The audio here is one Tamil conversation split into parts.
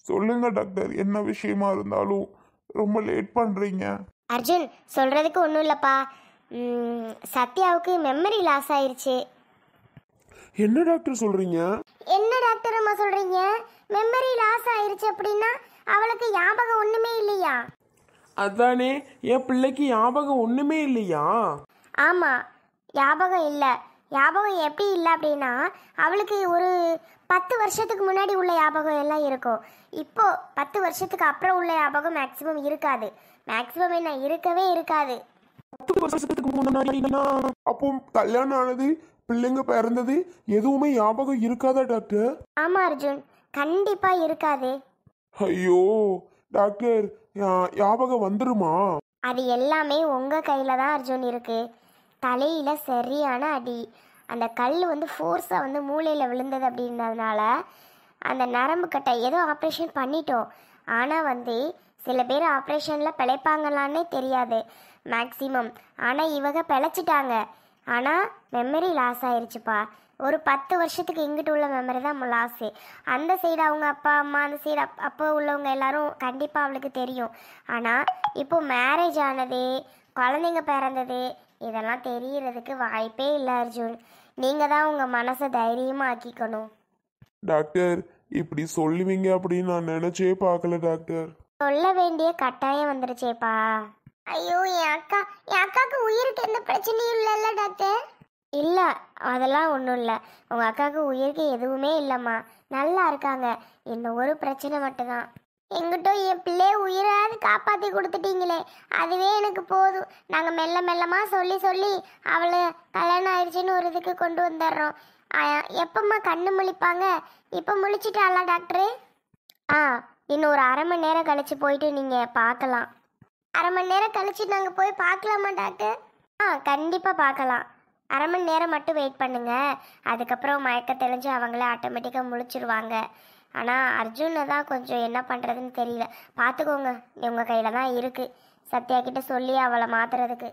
சொல்லுங்க டாக்டர், என்ன விஷயமா இருந்தாலும் ரொம்ப லேட் பண்றீங்க. அர்ஜுன், சொல்கிறதுக்கு ஒன்றும் இல்லைப்பா. சத்யாவுக்கு மெமரி லாஸ் ஆயிருச்சு. என்ன டாக்டர் சொல்றீங்க? என்ன டாக்டர் அம்மா சொல்கிறீங்க? மெமரி லாஸ் ஆயிருச்சு அப்படின்னா அவளுக்கு ஞாபகம் ஒன்றுமே இல்லையா? அதானே, என் பிள்ளைக்கு ஞாபகம் ஒன்றுமே இல்லையா? ஆமாம், ஞாபகம் இல்லை. ஞாபகம் எப்படி இல்லை அப்படின்னா அவளுக்கு ஒரு 10 வருஷத்துக்கு முன்னாடி உள்ள ஞாபகம் எல்லாம் இருக்கும். இப்போ 10 வருஷத்துக்கு அப்புறம் உள்ள ஞாபகம் மேக்சிமம் இருக்காது. மேக்சிமம் என்ன, இருக்கவே இருக்காது. 10 வருஷத்துக்கு முன்னாடினா அப்போ கல்யாணம் ஆனது, பிள்ளைங்க பிறந்தது எதுவுமே ஞாபகம் இருக்காதா டாக்டர்? ஆமாம் அர்ஜுன், கண்டிப்பாக இருக்காது. ஐயோ டாக்டர், ஞாபகம் வந்துருமா? அது எல்லாமே உங்கள் கையில் தான் அர்ஜுன் இருக்குது. தலையில் சரியான அடி. அந்த கல் ஃபோர்ஸாக மூளையில் விழுந்தது அப்படின்றதுனால அந்த நரம்பு கட்டை ஏதோ ஆப்ரேஷன் பண்ணிட்டோம். ஆனால் சில பேர் ஆப்ரேஷனில் பிழைப்பாங்களான்னே தெரியாது மேக்ஸிமம். ஆனால் இவங்க பிழைச்சிட்டாங்க. ஆனால் மெமரி லாஸ் ஆயிடுச்சுப்பா. ஒரு 10 வருஷத்துக்கு இங்கிட்டு உள்ள மெமரி தான் லாஸு. அந்த சைடு அவங்க அப்பா அம்மா, அந்த சைடு அப்போ உள்ளவங்க எல்லாரும் கண்டிப்பாக அவளுக்கு தெரியும். ஆனால் இப்போ மேரேஜ் ஆனது, குழந்தைங்க பிறந்தது, இதெல்லாம் தெரியறதுக்கு வாய்ப்பே இல்லை அர்ஜுன். நீங்கள் தான் உங்கள் மனசை தைரியமாக ஆக்கிக்கணும். டாக்டர், இப்படி சொல்லுவீங்க அப்படின்னு நான் நினைச்சே பார்க்கல டாக்டர். சொல்ல வேண்டிய கட்டாயம் வந்துருச்சேப்பா. ஐயோ, என் அக்காவுக்கு உயிருக்கு எந்த பிரச்சனையும் இல்லைல்ல டாக்டர்? இல்லை, அதெல்லாம் ஒன்றும் இல்லை. உங்கள் அக்காவுக்கு உயிருக்கு எதுவுமே இல்லைம்மா, நல்லா இருக்காங்க. இந்த ஒரு பிரச்சனை மட்டும்தான். எங்கிட்ட என் பிள்ளைய உயிராது காப்பாற்றி கொடுத்துட்டீங்களே, அதுவே எனக்கு போதும். நாங்கள் மெல்ல மெல்லமாக சொல்லி அவளை கல்யாணம் ஆயிடுச்சுன்னு ஒரு இதுக்கு கொண்டு வந்துடுறோம். எப்பம்மா கண்ணு முழிப்பாங்க? இப்போ முழிச்சிட்டாளா டாக்டரு? இன்னும் ஒரு 1/2 மணி நேரம் கழிச்சு போயிட்டு நீங்கள் பார்க்கலாம். 1/2 மணி நேரம் கழிச்சு நாங்கள் போய் பார்க்கலாமா டாக்டர்? கண்டிப்பாக பார்க்கலாம். 1/2 மணி நேரம் மட்டும் வெயிட் பண்ணுங்க. அதுக்கப்புறம் மயக்க தெளிஞ்சு அவங்களே ஆட்டோமேட்டிக்காக முழிச்சிருவாங்க. ஆனால் அர்ஜுனை தான் கொஞ்சம் என்ன பண்ணுறதுன்னு தெரியல. பார்த்துக்கோங்க, உங்கள் கையில் தான் இருக்குது. சத்யா கிட்ட சொல்லி அவளை மாற்றுறதுக்கு.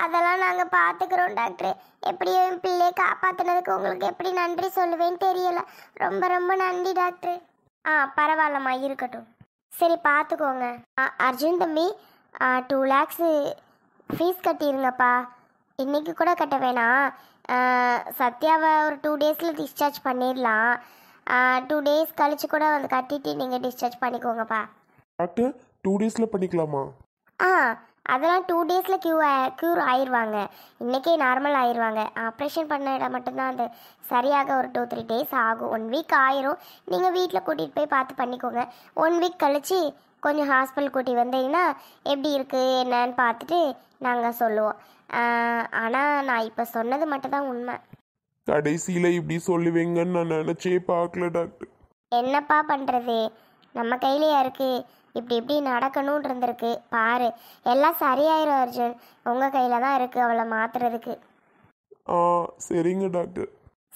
அதெல்லாம் நாங்கள் பார்த்துக்குறோம் டாக்டர். எப்படியோ என் பிள்ளையை காப்பாற்றினதுக்கு உங்களுக்கு எப்படி நன்றி சொல்லுவேன்னு தெரியல. ரொம்ப ரொம்ப நன்றி டாக்டர். பரவாயில்லம்மா, இருக்கட்டும். சரி, பார்த்துக்கோங்க. அர்ஜுன் தம்பி, 2 lakhs ஃபீஸ் கட்டிடுங்கப்பா. இன்றைக்கி கூட கட்ட வேணாம். சத்யாவை ஒரு 2 daysல டிஸ்சார்ஜ் பண்ணிடலாம். 2 days கழிச்சு கூட கட்டிட்டு நீங்கள் டிஸ்சார்ஜ் பண்ணிக்கோங்கப்பா. டாக்டர், 2 daysல பண்ணிக்கலாமா? அதெல்லாம் 2 daysல க்யூர் ஆயிடுவாங்க. இன்றைக்கே நார்மல் ஆயிடுவாங்க. ஆப்ரேஷன் பண்ண இடம் மட்டும்தான் அது சரியாக ஒரு 2-3 days ஆகும். 1 week ஆயிரும். நீங்கள் வீட்டில் கூட்டிகிட்டு போய் பார்த்து பண்ணிக்கோங்க. 1 week கழிச்சு கொஞ்சம் ஹாஸ்பிட்டல் கூட்டி வந்தீங்கன்னா எப்படி இருக்குது என்னன்னு பார்த்துட்டு நாங்கள் சொல்லுவோம். ஆனால் நான் இப்போ சொன்னது மட்டும்தான் உண்மை. கடைசியில் இப்படி சொல்லுவீங்கன்னு நான் நினச்சே பார்க்கல டாக்டர். என்னப்பா பண்ணுறது, நம்ம கையிலையா இருக்குது. இப்படி நடக்கணும்னு இருந்திருக்கு பாரு. எல்லாம் சரியாயிரும் அர்ஜுன். உங்கள் கையில் தான் இருக்குது அவளை மாற்றுறதுக்கு. சரிங்க டாக்டர்.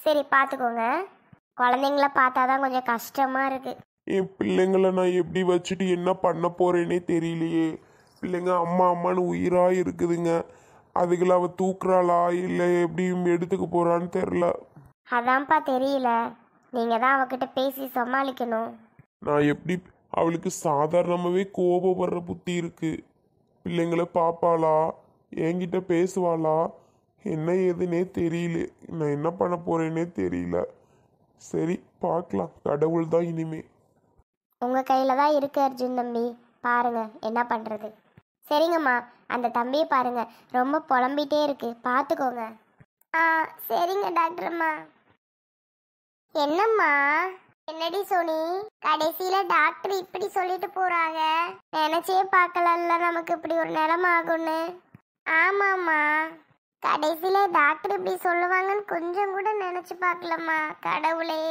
சரி, பார்த்துக்கோங்க. குழந்தைங்கள பார்த்தா தான் கொஞ்சம் கஷ்டமாக இருக்குது. என் பிள்ளைங்களை நான் எப்படி வச்சுட்டு என்ன பண்ண போகிறேன்னே தெரியலையே. பிள்ளைங்க அம்மா அம்மானு உயிராக இருக்குதுங்க. அதுகளை அவள் தூக்குறாளா இல்லை எப்படி எடுத்துக்க போகிறான்னு தெரில. அதான்ப்பா தெரியல. நீங்கள் தான் அவகிட்ட பேசி சமாளிக்கணும். நான் எப்படி, அவளுக்கு சாதாரணமாகவே கோபப்படுற புத்தி இருக்கு. பிள்ளைங்களை பார்ப்பாளா, என்கிட்ட பேசுவாளா, என்ன ஏதுன்னே தெரியல. நான் என்ன பண்ண போறேன்னே தெரியல. சரி, பார்க்கலாம். கடவுள் தான் இனிமே. உங்கள் கையில் தான் இருக்கு அர்ஜுன் தம்பி. பாருங்க என்ன பண்ணுறது. சரிங்கம்மா, அந்த தம்பியை பாருங்க, ரொம்ப புலம்பிகிட்டே இருக்கு, பார்த்துக்கோங்க. சரிங்க டாக்டர்ம்மா. என்னம்மா? என்னடி சோனி, கடைசியில டாக்டர் இப்படி சொல்லிட்டு போறாங்க. நினைச்சே பார்க்கலல்ல நமக்கு இப்படி ஒரு நிலைமை ஆகும்னு. ஆமாம்மா, கடைசியில டாக்டர் இப்படி சொல்லுவாங்கன்னு கொஞ்சம் கூட நினைச்சு பார்க்கலம்மா. கடவுளே.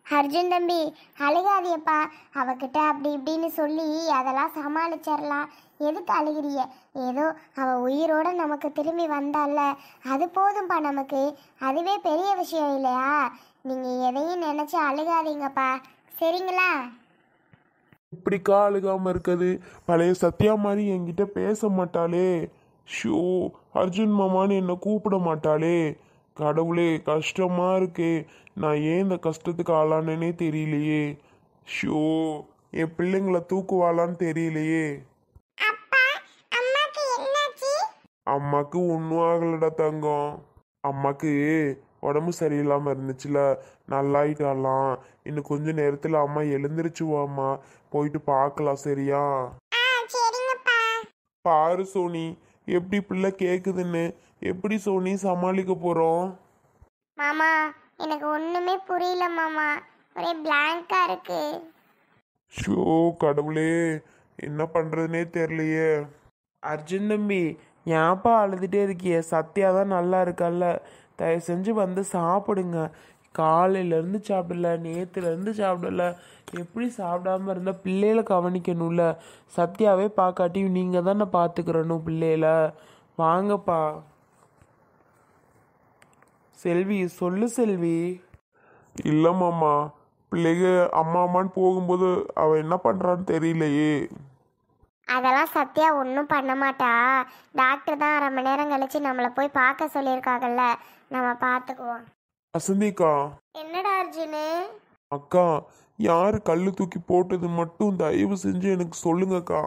அர்ஜுன் தம்பி, அழுகாதியப்பா. அவகிட்ட அப்படி இப்படின்னு சொல்லி அதெல்லாம் சமாளிச்சிடலாம். எதுக்கு அழுகிறிய? ஏதோ அவ உயிரோட நமக்கு திரும்பி வந்தால, அது போதும்பா நமக்கு. அதுவே பெரிய விஷயம் இல்லையா? நீங்கள் எதையும் நினச்சி அழுகாதீங்கப்பா, சரிங்களா? இப்படிக்கா அழுகாமல் இருக்குது? பழைய சத்யா மாதிரி என்கிட்ட பேச மாட்டாளே. ஷோ, அர்ஜுன் மாமான்னு என்னை கூப்பிட மாட்டாளே. கடவுளே, கஷ்டமாக இருக்கே. நான் ஏன் இந்த கஷ்டத்துக்கு ஆளானேனே தெரியலையே. ஷோ, என் பிள்ளைங்களை தூக்குவாளான்னு தெரியலையே. அப்பா அம்மாக்கு என்னாச்சு? அம்மாக்கு ஒன்றும் ஆகலடா தங்கம். அம்மாக்கு உடம்பு சரியில்லாமல் இருந்துச்சுல, நல்லாயிட்டாலாம். இன்னும் கொஞ்ச நேரத்தில் அம்மா எழுந்திருச்சுவாம்மா. போயிட்டு பார்க்கலாம் சரியா? சரிங்கப்பா. பாரு சோனி, எப்படி பிள்ளை கேட்குதுன்னு. எப்படி சோனி சமாளிக்க போகிறோம்? மாமா எனக்கு ஒண்ணுமே புரியல மாமா, ஒரே பிளாங்கா இருக்கு. ஷோ கடவுளே, என்ன பண்ணுறதுனே தெரியலையே. அர்ஜுன் தம்பி, ஏன்ப்பா அழுதுகிட்டே இருக்கிய? சத்யா தான் நல்லா இருக்கல்ல, தயவு செஞ்சு வந்து சாப்பிடுங்க. காலையிலேருந்து சாப்பிடல, நேற்றுலேருந்து சாப்பிடல. எப்படி சாப்பிடாம இருந்தால் பிள்ளைகளை கவனிக்கணும்ல. சத்யாவே பார்க்காட்டி நீங்கள் தானே பார்த்துக்கிறணும் பிள்ளைகளை. வாங்கப்பா. செல்வி சொல்லு செல்வி. இல்லைம்மாம்மா, பிள்ளைக அம்மா அம்மான்னு போகும்போது அவள் என்ன பண்ணுறான்னு தெரியலையே. அதெல்லாம் சத்யா ஒன்றும் பண்ண மாட்டா. டாக்டர் தான் 1/2 மணி நேரம் கழிச்சு நம்மளை போய் பார்க்க சொல்லியிருக்காங்கல்ல, நம்ம பார்த்துக்குவோம். வசந்திக்கா, என்னடா அர்ஜுனு? அக்கா, யார் கல் தூக்கி போட்டது மட்டும் தயவு செஞ்சு எனக்கு சொல்லுங்கக்கா.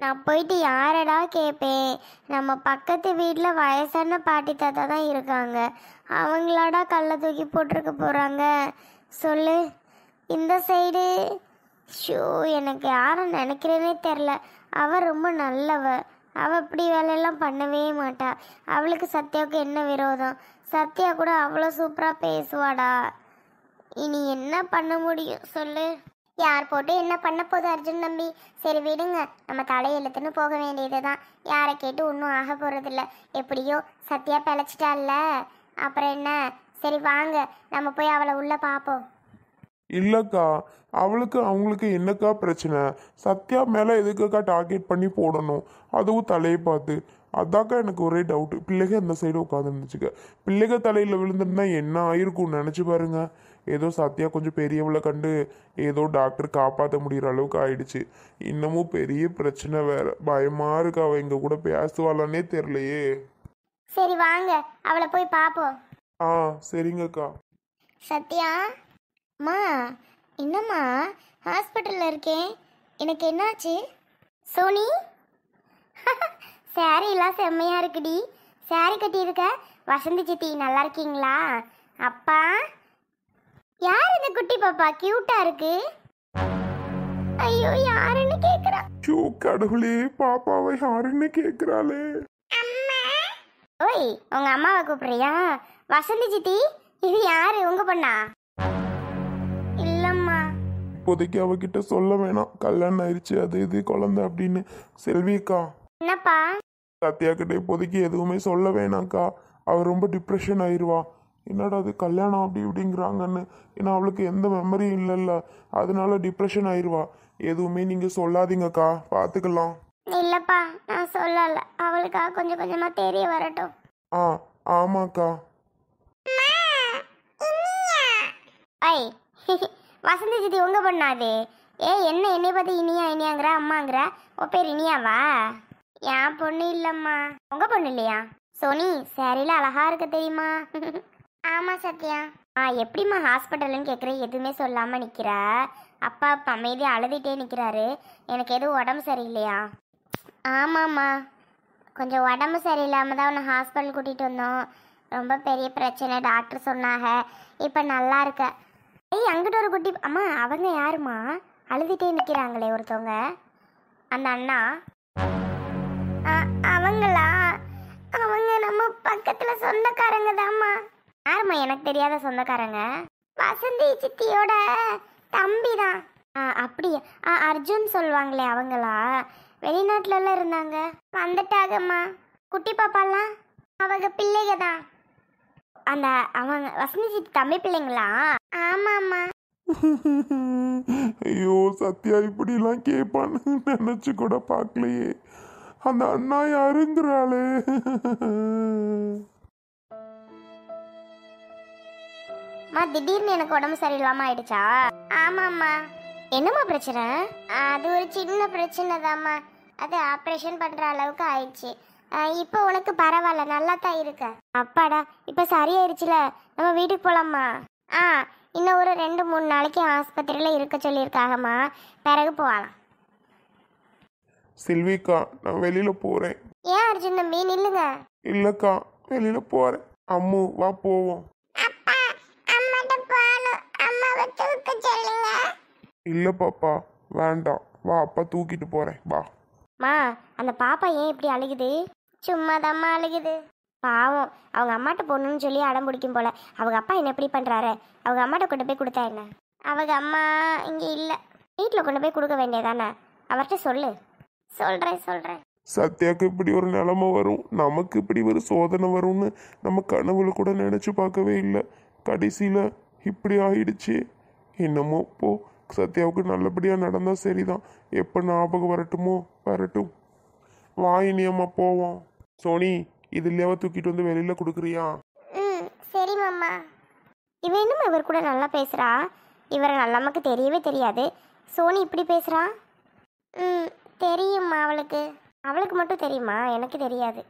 நான் போயிட்டு யாரடா கேட்பேன்? நம்ம பக்கத்து வீட்டில் வயசான பாட்டி தாத்தா தான் இருக்காங்க. அவங்களாடா கல்லை தூக்கி போட்டிருக்க போகிறாங்க சொல்லு. இந்த சைடு ஷோ எனக்கு யாரை நினைக்கிறேனே தெரில. அவள் ரொம்ப நல்லவ. அவள் இப்படி வேலையெல்லாம் பண்ணவே மாட்டா. அவளுக்கு சத்யாவுக்கு என்ன விரோதம்? சத்யா கூட அவ்வளோ சூப்பராக பேசுவாடா. இனி என்ன பண்ண முடியும் சொல்லு? யார் போட்டு என்ன பண்ண போகுது அர்ஜுன் தம்பி? சரி விடுங்க, நம்ம தலையெழுத்துன்னு போக வேண்டியது தான். யாரை கேட்டு ஒன்றும் ஆக போகிறதில்ல. எப்படியோ சத்யா பிழைச்சிட்டால, அப்புறம் என்ன? சரி வாங்க, நம்ம போய் அவளை உள்ளே பார்ப்போம். இல்லைக்கா, அவங்களுக்கு என்னக்கா பிரச்சனை? சத்யா மேலே எதுக்குக்கா டார்கெட் பண்ணி போடணும், அதுவும் தலையை பார்த்து? அதாக்கா எனக்கு ஒரே டவுட்டு. பிள்ளைக அந்த சைடு உட்காந்துருந்துச்சுக்க, பிள்ளைக தலையில் விழுந்திருந்தா என்ன ஆயிருக்கும்னு நினச்சி பாருங்க. ஏதோ சத்யா கொஞ்சம் பெரியவளை கண்டு ஏதோ டாக்டர் காப்பாற்ற முடிகிற அளவுக்கு ஆயிடுச்சு. இன்னமும் பெரிய பிரச்சனை வேற. பயமா இருக்கு, அவள் எங்க கூட பேசுவாளானே தெரியலையே. சரி வாங்க, அவளை போய் பார்ப்போம். ஆ சரிங்கக்கா. சத்யா அம்மா, என்னம்மா ஹாஸ்பிட்டலில் இருக்கேன், எனக்கு என்னாச்சு? சோனி சாரீலாம் செம்மையாக இருக்குடி. சாரி கட்டியிருக்க. வசந்தி சித்தி நல்லா இருக்கீங்களா? அப்பா, யார் இந்த குட்டி பாப்பா? கியூட்டா இருக்கு. ஐயோ, யாருன்னு கேக்குறா. ஷோ கடவுளே, பாப்பாவை யாருன்னு கேட்குறாளே. ஓய், உங்க அம்மாவை கூப்பிடுறியா? வசந்தி சித்தி, இது யாரு? உங்க பொண்ணா? இல்லம்மா. இப்போதைக்கு அவகிட்ட சொல்ல வேணாம், கல்யாணம் ஆயிடுச்சு, அது இது குழந்தை அப்படின்னு. செல்விக்கா, என்னப்பா? சத்யா கிட்ட இப்போதைக்கு எதுவுமே சொல்ல வேணாம்க்கா. அவள் ரொம்ப டிப்ரெஷன் ஆயிடுவா. என்னடா அது கல்யாணம் அப்படி இப்படிங்கிறாங்கன்னு. ஏன்னா அவளுக்கு எந்த மெமரியும் இல்லைல்ல, அதனால டிப்ரெஷன் ஆயிடுவா. எதுவுமே நீங்கள் சொல்லாதீங்கக்கா, பார்த்துக்கலாம். இல்லப்பா, நான் சொல்லல. அவளுக்கா கொஞ்சம் கொஞ்சமா தெரிய வரட்டும். ஆ ஆமாக்கா. ஐ வசந்தி சித்தி உங்க பொண்ணாது? என்ன என்னை பத்தி இனியா இனியாங்கிற அம்மாங்கிற? உன் பேர் இனியாவா? என் பொண்ணு இல்லம்மா. உங்க பொண்ணு இல்லையா? சோனி, சாரியில அழகா இருக்க தெரியுமா? ஆமா சத்யா. எப்படிம்மா ஹாஸ்பிட்டல்னு கேட்குற, எதுவுமே சொல்லாம நிக்கிற? அப்பா அப்பா அமைதியா அழுதுகிட்டே நிக்கிறாரு. எனக்கு எதுவும் உடம்பு சரியில்லையா? ஆமாம்மா, கொஞ்சம் உடம்பு சரியில்லாம தான் உன்னை ஹாஸ்பிட்டல் கூட்டிட்டு வந்தோம். ரொம்ப பெரிய பிரச்சனை டாக்டர் சொன்னாங்க. இப்போ நல்லா இருக்க. அங்கிட்ட ஒரு குட்டி அம்மா, அவங்க யாருமா அழுதுகிட்டே நிற்கிறாங்களே ஒருத்தவங்க? அந்த அண்ணா. அவங்களா? அவங்க நம்ம பக்கத்துல சொந்தக்காரங்க தான்மா. யாருமா எனக்கு தெரியாத சொந்தக்காரங்க? வசந்தி சித்தியோட தம்பி தான். அப்படியா? அர்ஜுன் சொல்லுவாங்களே அவங்களா? வெளிநாட்டுலலாம் இருந்தாங்க, வந்துட்டாங்கம்மா. குட்டி பாப்பாலாம் அவங்க பிள்ளைங்க தான். அந்த அவங்க வசந்தி சித்தி தம்பி பிள்ளைங்களா? ஆமாம்மா. ஐயோ, சத்யா இப்படிலாம் கேட்பான்னு நினைச்சு கூட பார்க்கலையே. அந்த அண்ணா யாருங்கிறாளே. திடீர்னு எனக்கு உடம்பு சரியில்லாம ஆயிடுச்சா? ஆமாம்மா. என்னம்மா பிரச்சனை? அது ஒரு சின்ன பிரச்சனை தாம்மா. அது ஆப்ரேஷன் பண்ற அளவுக்கு ஆயிடுச்சு. இப்போ உனக்கு பரவாயில்ல, நல்லா தான் இருக்க. அப்பாடா, இப்போ சரியாயிருச்சுல, நம்ம வீட்டுக்கு போலாமா? இன்னும் ஒரு 2-3 நாளைக்கு ஆஸ்பத்திரியில் இருக்க சொல்லியிருக்காகம்மா. பிறகு போகலாம். செல்விக்கா நான் வெளியில போறேன். ஏன் அர்ஜுன் தம்பி நில்லுங்க. இல்லக்கா வெளியில போறேன். அம்மு வா போவோம். இல்ல பாப்பா வேண்டாம், வா அப்பா தூக்கிட்டு போறேன் வா. மா அந்த பாப்பா ஏன் இப்படி அழுகுது? சும்மாதாம்மா அழுகுது. பாவம், அவங்க அம்மாட்ட பொண்ணுன்னு சொல்லி அடம் பிடிக்கும் போல. அவங்க அப்பா என்ன எப்படி பண்றாரு? அவங்க அம்மாட்ட கொண்டு போய் கொடுத்தா என்ன? அவங்க அம்மா இங்க இல்ல, வீட்டில் கொண்டு போய் கொடுக்க வேண்டியதானே. அவர்கிட்ட சொல்லு. சொல்றேன். சத்யாக்கு இப்படி ஒரு நிலைமை வரும், நமக்கு இப்படி ஒரு சோதனை வரும்னு நம்ம கனவுல கூட நினைச்சு பார்க்கவே இல்லை. கடைசியில இப்படி ஆயிடுச்சு. என்னமோ போ, சத்யாவுக்கு நல்லபடியா நடந்தா சரிதான். எப்ப ஞாபகம் வரட்டும். வா இனியம்மா போவோம். சோனி இதுலயாவ தூக்கிட்டு வந்து வெளியில கொடுக்குறியா? சரி மாமா. இவன் இன்னும் இவர் கூட நல்லா பேசுறா. இவரை நமக்கு தெரியவே தெரியாது. சோனி இப்படி பேசுறா. தெரியுமா அவளுக்கு மட்டும் தெரியுமா? எனக்கு தெரியாது.